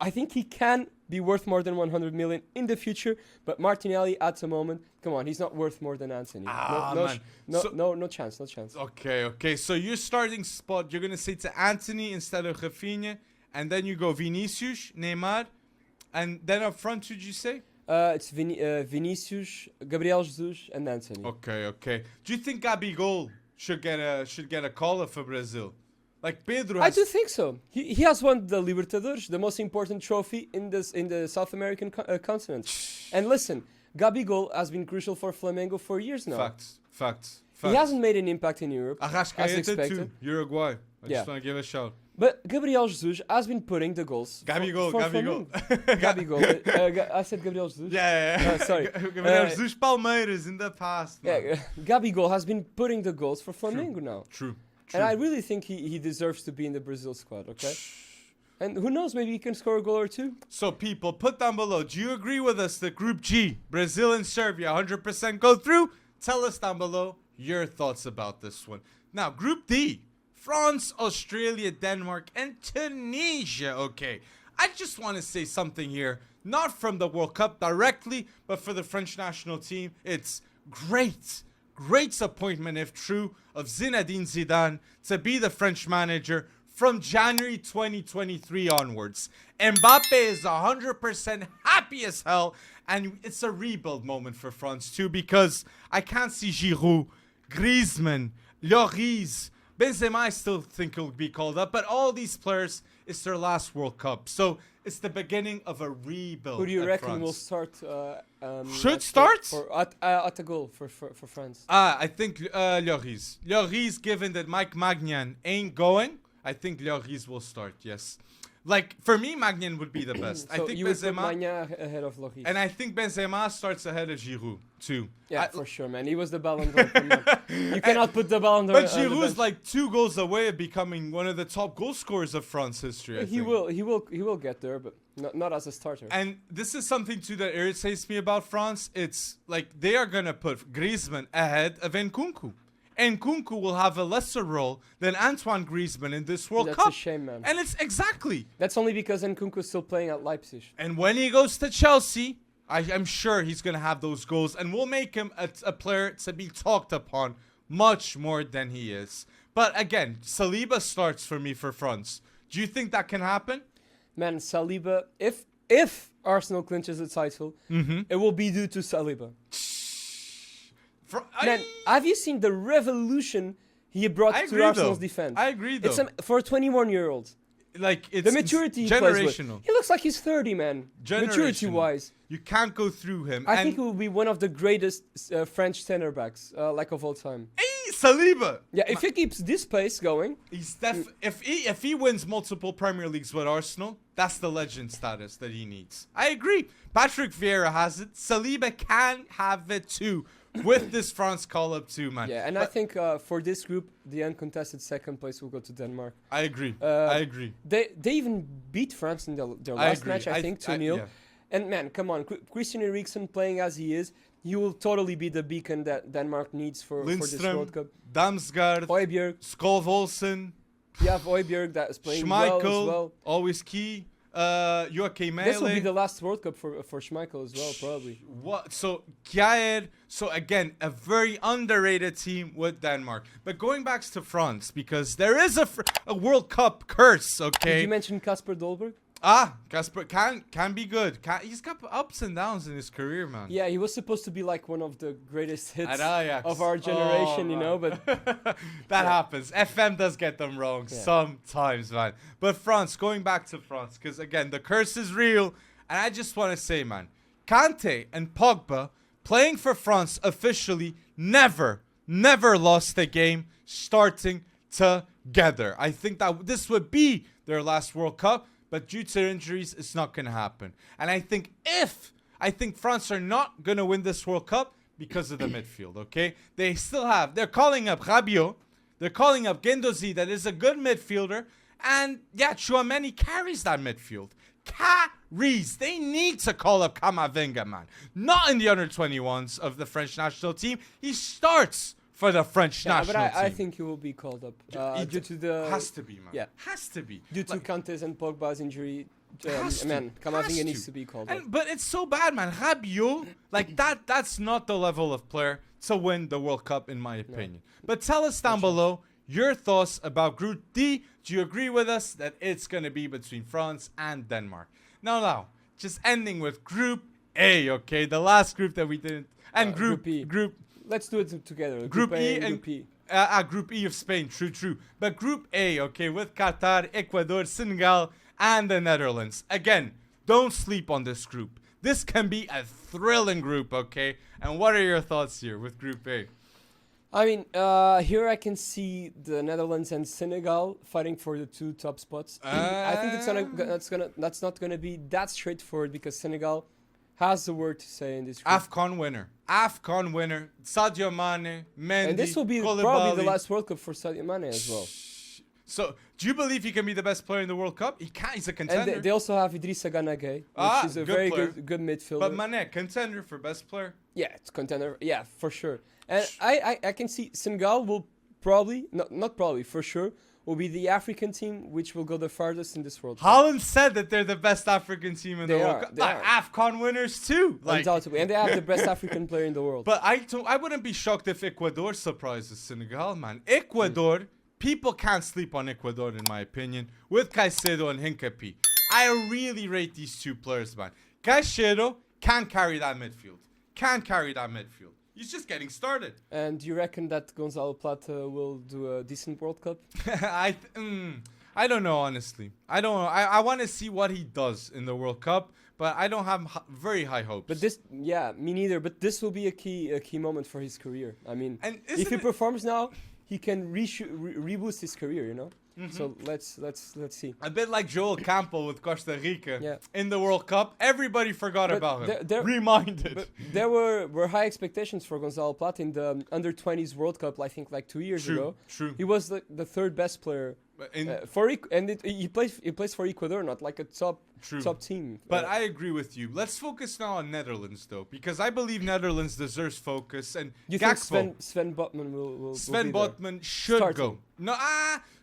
I think he can be worth more than 100 million in the future, but Martinelli at the moment, come on, he's not worth more than Anthony. Man. So- No chance. Okay. So your starting spot, you're gonna say to Anthony instead of Rafinha, and then you go Vinicius, Neymar, and then up front, who'd you say? It's Vinicius, Gabriel Jesus, and Anthony. Okay. Do you think Gabigol should get a call up for Brazil? Like Pedro I has do think so. He has won the Libertadores, the most important trophy in the South American continent. And listen, Gabigol has been crucial for Flamengo for years now. Facts. He hasn't made an impact in Europe, as Arrascaeta expected. too, Uruguay. I Yeah. just want to give a shout. But Gabriel Jesus has been putting the goals. Gabigol. for Flamengo. Gabigol. I said Gabriel Jesus. Yeah. Sorry. Gabriel Jesus Palmeiras in the past. Man. Yeah, Gabigol has been putting the goals for Flamengo now. True. And I really think he deserves to be in the Brazil squad, okay? And who knows, maybe he can score a goal or two. So people, put down below, do you agree with us that Group G, Brazil and Serbia 100% go through? Tell us down below your thoughts about this one. Now, Group D, France, Australia, Denmark, and Tunisia. Okay, I just want to say something here, not from the World Cup directly, but for the French national team. It's great appointment, if true, of Zinedine Zidane to be the French manager from January 2023 onwards. Mbappe is 100% happy as hell, and it's a rebuild moment for France too, because I can't see Giroud, Griezmann, Lloris, Benzema I still think he'll be called up, but all these players, it's their last World Cup. So it's the beginning of a rebuild. Who do you at reckon France. will start? Should start? At the goal for France. I think Lloris. Lloris, given that Mike Maignan ain't going, I think Lloris will start, yes. Like, for me, Maignan would be the best. I So think you would put Benzema... Maignan ahead of Lloris. And I think Benzema starts ahead of Giroud, too. Yeah, for sure, man. He was the Ballon d'Or. You cannot put the Ballon d'Or. But on the Giroud's bench. like 2 goals away of becoming one of the top goal scorers of France history, I He think. will get there, but not as a starter. And this is something, too, that irritates me about France. It's like they are going to put Griezmann ahead of Nkunku. Nkunku will have a lesser role than Antoine Griezmann in this World That's Cup. a shame, man. And it's exactly. That's only because Nkunku is still playing at Leipzig. And when he goes to Chelsea, I'm sure he's going to have those goals. And we'll make him a player to be talked upon much more than he is. But again, Saliba starts for me for France. Do you think that can happen? Man, Saliba, if Arsenal clinches the title, it will be due to Saliba. Man, have you seen the revolution he brought to Arsenal's defense? I agree, though. For a 21-year-old. like it's The maturity he plays with. generational. He looks like he's 30, man. Maturity Generational. wise. You can't go through him. I and think he will be one of the greatest French center backs, like of all time. Hey, Saliba. Yeah, if he keeps this pace going, He's if he wins multiple Premier Leagues with Arsenal, that's the legend status that he needs. I agree. Patrick Vieira has it. Saliba can have it too. With this France call-up too, man. yeah, and I think for this group, the uncontested second place will go to Denmark. I agree. Uh, I agree. They even beat France in their I last agree. match, I think, 2-0. yeah. And man, come on, Christian Eriksen playing as he is, he will totally be the beacon that Denmark needs for this World Lindström, Cup. Damsgaard, Højbjerg, Skov Olsen, you have Højbjerg that is playing well as Schmeichel, well. always key. Joachim This will be Mele. the last World Cup for Schmeichel as well, probably. What? So Kjaer. So again, a very underrated team with Denmark. But going back to France, because there is a World Cup curse. Did Okay. you mention Kasper Dolberg? Casper can be good. He's got ups and downs in his career, man. Yeah, he was supposed to be like one of the greatest hits At Ajax. of our generation, you man. know, but That happens. FM does get them wrong sometimes, man. But France, going back to France, because again, the curse is real. And I just want to say, man, Kante and Pogba playing for France officially never lost a game starting together. I think that this would be their last World Cup. But due to injuries, it's not going to happen. And I think France are not going to win this World Cup because of the midfield, okay? They're calling up Rabiot. They're calling up Guendouzi, that is a good midfielder. And yeah, Chouameni carries that midfield. Carries. They need to call up Camavinga, man. Not in the under-21s of the French national team. He starts for the French national but team. I think he will be called up due to the Has to be, man. yeah. Has to be. due to Kante's and Pogba's injury. Has to. Man, Has Camavinga to. needs to be called up. But it's so bad, man. Rabiot, like that's not the level of player to win the World Cup, in my opinion. But tell us down below your thoughts about Group D. Do you agree with us that it's going to be between France and Denmark? Now, just ending with Group A, okay? The last group that we didn't. And Group E. Group Let's do it together. Group E A and Group E. Group E of Spain, true. But Group A, okay, with Qatar, Ecuador, Senegal, and the Netherlands. Again, don't sleep on this group. This can be a thrilling group, okay? And what are your thoughts here with Group A? I mean, here I can see the Netherlands and Senegal fighting for the 2 top spots. I think that's not gonna be that straightforward because Senegal has the word to say in this group. AFCON winner, Sadio Mane, Mendy, And this will be Koulibaly. probably the last World Cup for Sadio Mane as well. So, do you believe he can be the best player in the World Cup? He can. He's a contender. And they also have Idrissa Gana Gueye, which is a good very player. good midfielder. But Mane, contender for best player. Yeah, it's contender. Yeah, for sure. And I can see Senegal will probably, not probably, for sure, will be the African team which will go the farthest in this World Cup. Holland said that they're the best African team in the World Cup. They are. AFCON winners too. Undoubtedly. And they have the best African player in the world. But I wouldn't be shocked if Ecuador surprises Senegal, man. Ecuador, people can't sleep on Ecuador in my opinion, with Caicedo and Hincapié. I really rate these 2 players, man. Caicedo can carry that midfield. He's just getting started. And do you reckon that Gonzalo Plata will do a decent World Cup? I don't know, honestly. I don't know. I want to see what he does in the World Cup, but I don't have very high hopes. But me neither. But this will be a key moment for his career. I mean, And if he performs now, he can reboost his career, you know? So let's see. A bit like Joel Campbell with Costa Rica Yeah. in the World Cup. Everybody forgot But about him. there- Reminded. But there were high expectations for Gonzalo Plata in the under-20s World Cup, I think, like 2 years ago. True. He was the 3rd best player But he plays for Ecuador, not like a top team. But I agree with you. Let's focus now on Netherlands, though, because I believe Netherlands deserves focus. And you Gakpo, think Sven Botman will Sven be there? Botman should Starting. go. No,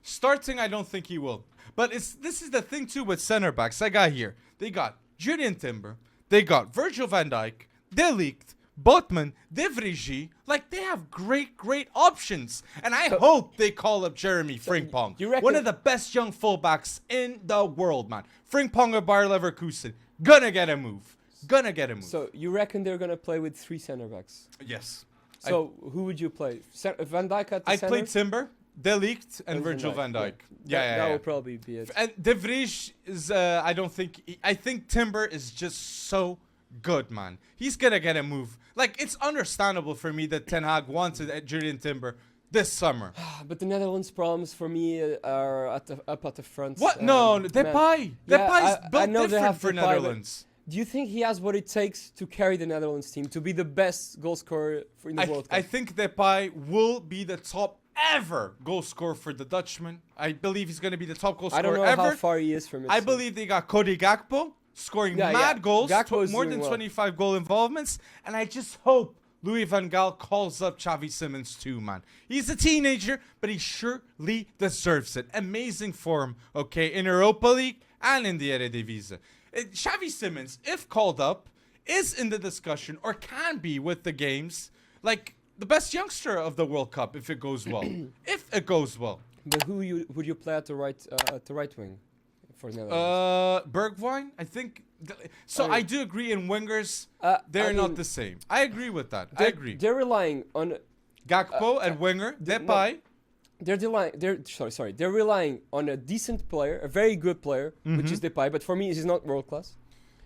starting, I don't think he will. But this is the thing, too, with center backs. I got here. They got Julian Timber. They got Virgil van Dijk. De Ligt. Botman, De Vrij, like they have great options, and I hope they call up Jeremy Frimpong, one of the best young fullbacks in the world, man. Frimpong of Bayer Leverkusen, gonna get a move. So you reckon they're gonna play with 3 center backs? Yes. So who would you play? Van Dijk at the I'd center? play Timber. De Ligt and And Virgil van Dijk. That will probably be it. And De Vrij is, I think Timber is just so good, man. He's gonna get a move. Like, it's understandable for me that Ten Hag wanted Julian Timber this summer. But the Netherlands' problems for me are up at the front. What? No, Depay. Depay's built know they different have for Depay, Netherlands. Do you think he has what it takes to carry the Netherlands team, to be the best goal scorer in the World Cup? I think Depay will be the top ever goal scorer for the Dutchman. I believe he's going to be the top goal scorer ever. I don't know how far he is from it. I believe they got Cody Gakpo scoring mad goals, more than 25 goal involvements, and I just hope Louis van Gaal calls up Xavi Simons too, man. He's a teenager, but he surely deserves it. Amazing form, okay, in Europa League and in the Eredivisie. Xavi Simons, if called up, is in the discussion or can be with the games like the best youngster of the World Cup if it goes well. If it goes well. But who would you play at the right wing for Netherlands? Bergwijn, I think. I do agree in wingers, they're not the same. I agree with that. I agree. They're relying on Gakpo at winger, Depay. They're relying on a decent player, a very good player, which is Depay. But for me, he's not world class.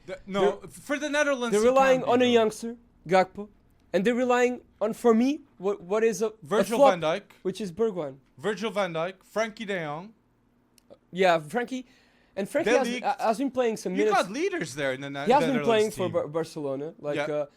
For the Netherlands, they're relying on a youngster, Gakpo, and they're relying on, for me, what is a Virgil flop, van Dijk, which is Bergwijn. Virgil van Dijk, Frankie De Jong. Yeah, Frankie has been playing some minutes. You got leaders there in the Netherlands. He has been playing for Barcelona,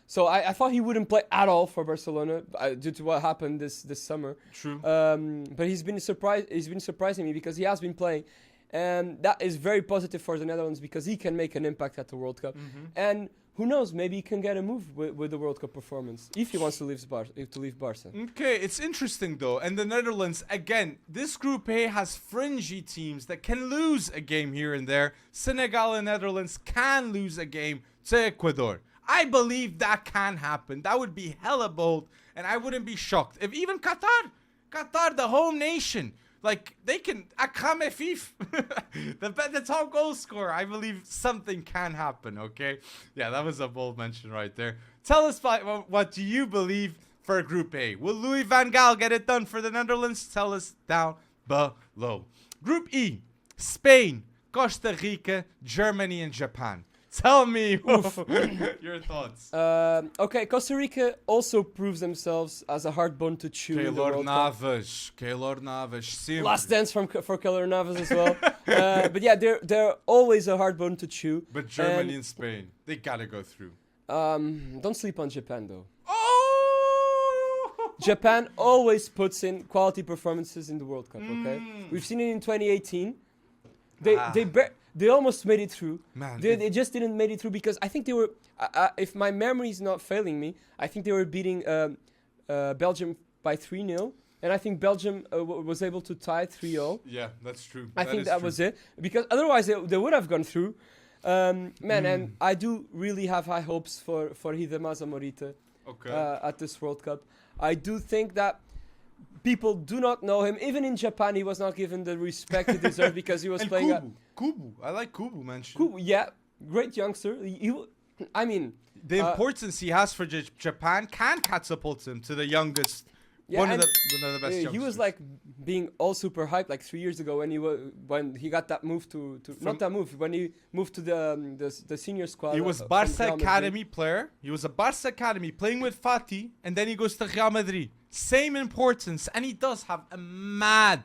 so I thought he wouldn't play at all for Barcelona due to what happened this summer. True. But he's been surprising me because he has been playing, and that is very positive for the Netherlands because he can make an impact at the World Cup. And who knows, maybe he can get a move with the World Cup performance if he wants to leave Barca. Okay, it's interesting though. And the Netherlands, again, this Group A has fringy teams that can lose a game here and there. Senegal and Netherlands can lose a game to Ecuador. I believe that can happen. That would be hella bold, and I wouldn't be shocked if even Qatar, the home nation, like, they can Akame Fif, the top goal scorer. I believe something can happen, okay? Yeah, that was a bold mention right there. Tell us what do you believe for Group A? Will Louis van Gaal get it done for the Netherlands? Tell us down below. Group E, Spain, Costa Rica, Germany, and Japan. Tell me your thoughts. Okay, Costa Rica also proves themselves as a hard bone to chew in the World Cup. Keylor Navas, sempre. Last dance for Keylor Navas as well. But yeah, they're always a hard bone to chew. But Germany and Spain, they gotta go through. Don't sleep on Japan though. Oh! Japan always puts in quality performances in the World Cup. Okay, we've seen it in 2018. They almost made it through. Man, they just didn't make it through because I think they were, if my memory is not failing me, I think they were beating Belgium by 3-0. And I think Belgium was able to tie 3-0. Yeah, that's true. I think that was it. Because otherwise they would have gone through. And I do really have high hopes for Hidemaza Morita at this World Cup. I do think that people do not know him. Even in Japan, he was not given the respect he deserved because he was playing Kubu. I like Kubu, man. Kubu, yeah, great youngster. I mean, the importance he has for Japan can catapult him to the youngest. Yeah, one of the best youngsters. He was like being all super hyped like 3 years ago when he got that move when he moved to the senior squad. He was Barca Academy player. He was a Barca Academy playing with Fatih, and then he goes to Real Madrid. Same importance, and he does have a mad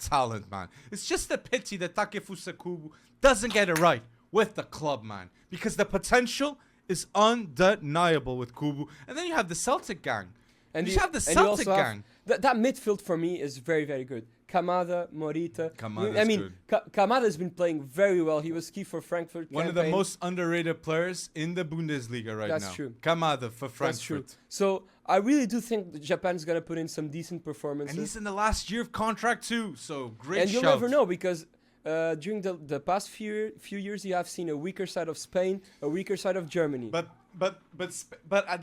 talent, man. It's just a pity that Takefusa Kubo doesn't get it right with the club, man, because the potential is undeniable with Kubo. And then you have the Celtic gang. And you have the Celtic gang. That midfield for me is very, very good. Kamada, Morita. Kamada's been playing very well. He was key for Frankfurt. One of the most underrated players in the Bundesliga right now. That's true. Kamada for Frankfurt. That's true. So I really do think Japan's going to put in some decent performances. And he's in the last year of contract too. So great And shout. you'll never know because during the past few years, you have seen a weaker side of Spain, a weaker side of Germany. But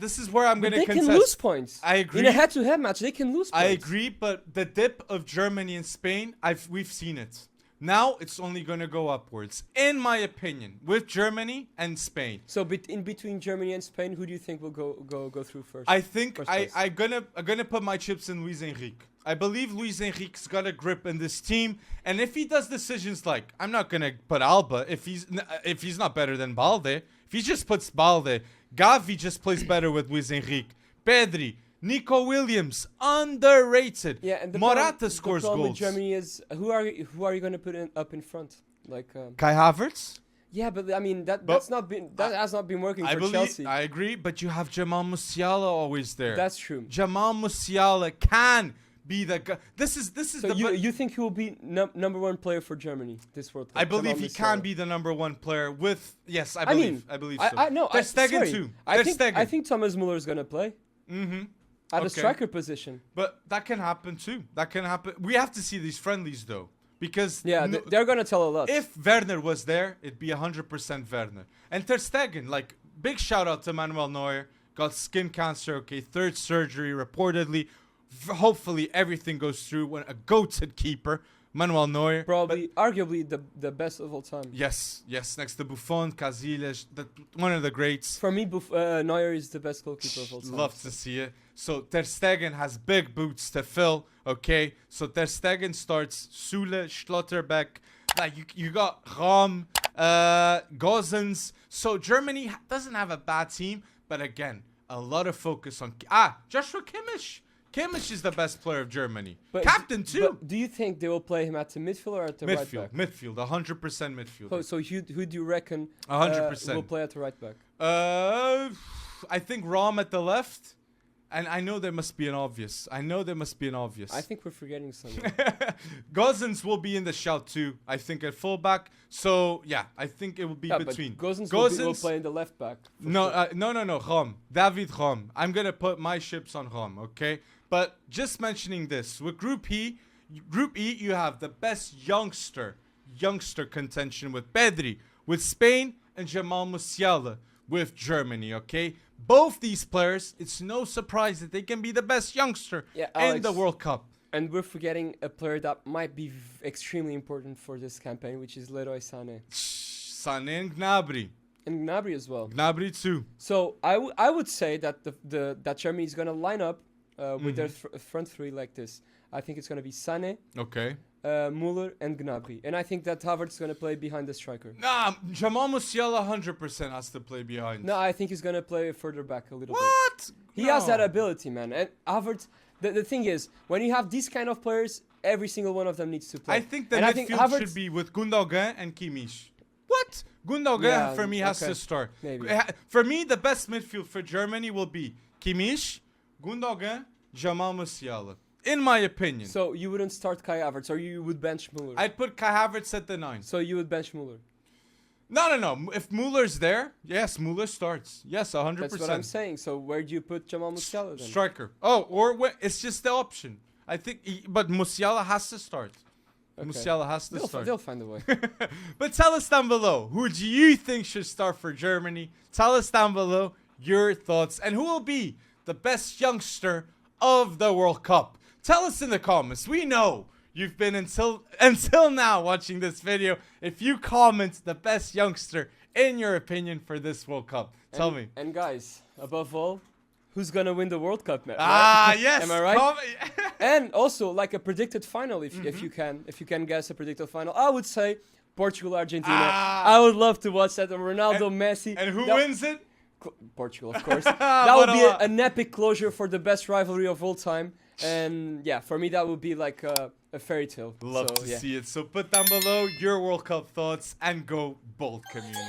this is where I'm going to contest. They can lose points. I agree. In a head-to-head match, they can lose points. I agree, but the dip of Germany and Spain, we've seen it. Now it's only going to go upwards, in my opinion, with Germany and Spain. So in between Germany and Spain, who do you think will go through first? I think I'm gonna put my chips in Luis Enrique. I believe Luis Enrique's got a grip in this team, and if he does decisions like, I'm not gonna put Alba if he's not better than Balde. If he just puts Balde, Gavi just plays better with Luis Enrique. Pedri, Nico Williams, underrated. Yeah, and Morata scores the problem goals. with Germany is who are you going to put up in front? Like Kai Havertz. yeah, but I mean that has not been working for Chelsea. I agree, but you have Jamal Musiala always there. That's true. Jamal Musiala can be the guy. This is So the you think he will be number one player for Germany this World Cup? I believe Jamal he can Musiala. be the number one player with yes, I mean, believe so. I know. Ter Stegen Sorry. too. I Ter think Stegen. Thomas Muller is gonna play at a striker position. But that can happen too. That can happen. We have to see these friendlies though, because Yeah, they're gonna tell a lot. if Werner was there, it'd be 100% Werner. And Ter Stegen, like, big shout out to Manuel Neuer. Got skin cancer, okay, third surgery reportedly. Hopefully everything goes through. When a goated keeper, Manuel Neuer. Probably, arguably the best of all time. Yes, next to Buffon, Casillas, one of the greats. For me, Neuer is the best goalkeeper of all time. Love to see it. So Ter Stegen has big boots to fill, okay? So Ter Stegen starts Sule, Schlotterbeck. Like you got Rom, Gozens. So Germany doesn't have a bad team, but again, a lot of focus on Joshua Kimmich. Kimmich is the best player of Germany. Captain too. But do you think they will play him at the midfield or at the right back? Midfield, 100% midfield. So who do you reckon 100% will play at the right back? I think Rom at the left. And I know there must be an obvious. I think we're forgetting something. Gozens will be in the shout too. I think at fullback. So yeah, I think it will be between. But Gozens will play in the left back. No, Rom. David Rom. I'm gonna put my chips on Rom. Okay, but just mentioning this with Group E, you have the best youngster contention with Pedri, with Spain, and Jamal Musiala with Germany. Okay. Both these players, it's no surprise that they can be the best youngster in the World Cup. And we're forgetting a player that might be extremely important for this campaign, which is Leroy Sané. Sané and Gnabry. And Gnabry as well. Gnabry too. So I would say that that Germany is going to line up with their front three like this. I think it's going to be Sané. Okay. Muller and Gnabry. And I think that Havertz is going to play behind the striker. Nah, Jamal Musiala 100% has to play behind. No, I think he's going to play further back a little bit. What? He has that ability, man. And Havertz, the thing is, when you have these kind of players, every single one of them needs to play. I think the midfield should be with Gundogan and Kimmich. What? Gundogan for me has to start. Maybe. For me, the best midfield for Germany will be Kimmich, Gundogan, Jamal Musiala. In my opinion. So you wouldn't start Kai Havertz, or you would bench Muller? I'd put Kai Havertz at the 9. So you would bench Muller? No. If Muller's there, yes, Muller starts. Yes, 100%. That's what I'm saying. So where do you put Jamal Musiala then? Striker. It's just the option. I think, but Musiala has to start. Okay. Musiala has to start. They'll find a way. But tell us down below, who do you think should start for Germany? Tell us down below your thoughts, and who will be the best youngster of the World Cup? Tell us in the comments. We know you've been until now watching this video. If you comment the best youngster in your opinion for this World Cup, tell me. And guys, above all, who's gonna win the World Cup, man? Yes. Am I right? And also, like a predicted final, if you can guess a predicted final, I would say Portugal Argentina. I would love to watch that. Ronaldo, Messi. And who wins it? Portugal, of course. That would be an epic closure for the best rivalry of all time. And yeah, for me that would be like a fairy tale. Love to see it. So put down below your World Cup thoughts and go bold, community.